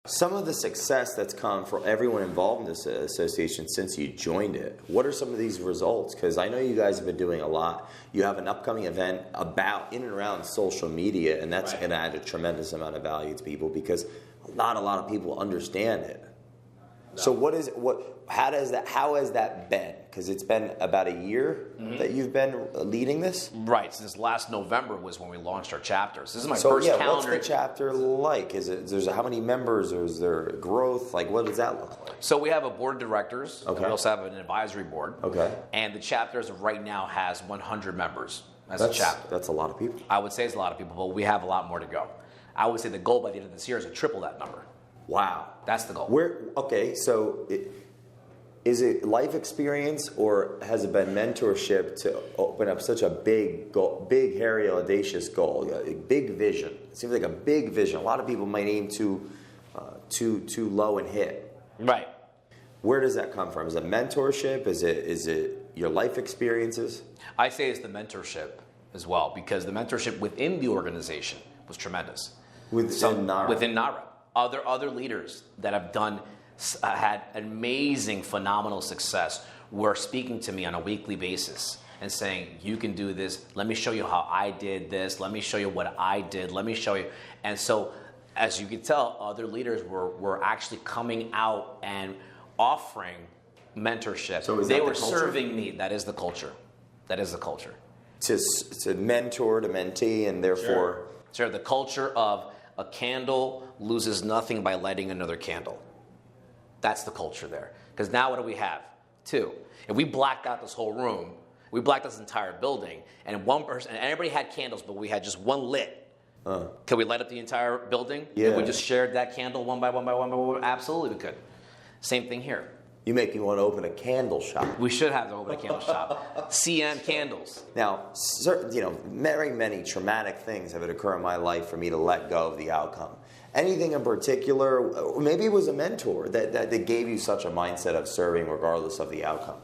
Some of the success that's come for everyone involved in this association since you joined it, what are some of these results? Because I know you guys have been doing a lot. You have an upcoming event about in and around social media, and that's going to add a tremendous amount of value to people because not a lot of people understand it. So how has that been? Because it's been about a year that you've been leading this? Right. Since last November was when we launched our chapters. This is my first calendar. What's the chapter like? There's how many members, or is there growth? Like, what does that look like? So we have a board of directors. Okay. And we also have an advisory board. Okay. And the chapter as of right now has 100 members as a chapter. That's a lot of people. I would say it's a lot of people, but we have a lot more to go. I would say the goal by the end of this year is to triple that number. Wow. That's the goal. Is it life experience, or has it been mentorship to open up such a big goal, big, hairy, audacious goal, a big vision? It seems like a big vision. A lot of people might aim too low and hit. Right. Where does that come from? Is it mentorship? Is it your life experiences? I say it's the mentorship as well, because the mentorship within the organization was tremendous. Within NARA. Other leaders that have done had amazing, phenomenal success were speaking to me on a weekly basis and saying, you can do this. Let me show you how I did this. Let me show you what I did. Let me show you. And so, as you can tell, other leaders were actually coming out and offering mentorship. So they were serving me. That is the culture. That is the culture. To mentor, to mentee, and therefore... Sure, the culture of a candle loses nothing by lighting another candle. That's the culture there. Because now what do we have? Two. If we blacked out this whole room, we blacked out this entire building, and one person, and everybody had candles, but we had just one lit. Could we light up the entire building? Yeah. If we just shared that candle one by one by one by one? Absolutely we could. Same thing here. You make me want to open a candle shop. We should have to open a candle shop. CM Candles. Now, very many traumatic things have occurred in my life for me to let go of the outcome. Anything in particular, or maybe it was a mentor that gave you such a mindset of serving regardless of the outcome?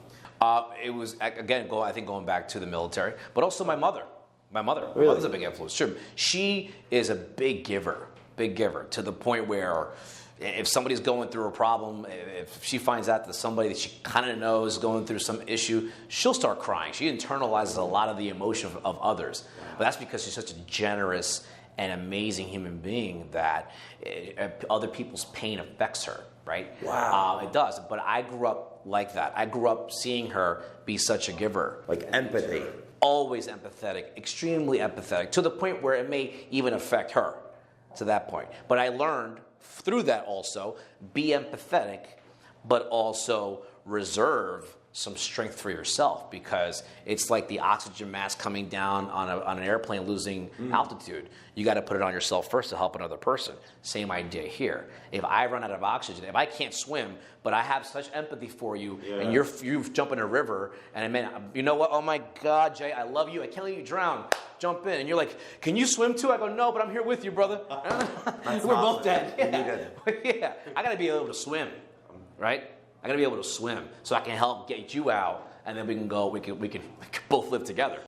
It was, again, I think going back to the military, but also my mother. My mother. Really? My mother's a big influence. Sure. She is a big giver, to the point where if somebody's going through a problem, if she finds out that somebody that she kind of knows is going through some issue, she'll start crying. She internalizes a lot of the emotion of others. But that's because she's such a generous and amazing human being that other people's pain affects her, right? Wow. It does. But I grew up like that. I grew up seeing her be such a giver. Like empathy. Always empathetic, extremely empathetic, to the point where it may even affect her to that point. But I learned through that also, be empathetic, but also reserve some strength for yourself, because it's like the oxygen mask coming down on an airplane losing altitude. You got to put it on yourself first to help another person. Same idea here. If I run out of oxygen, if I can't swim, but I have such empathy for you, and you jump in a river, and man, you know what? Oh my God, Jay, I love you. I can't let you drown. Jump in, and you're like, "Can you swim too?" I go, "No, but I'm here with you, brother." We're both dead. Yeah, I got to be able to swim, right? I got to be able to swim so I can help get you out, and then we can both live together.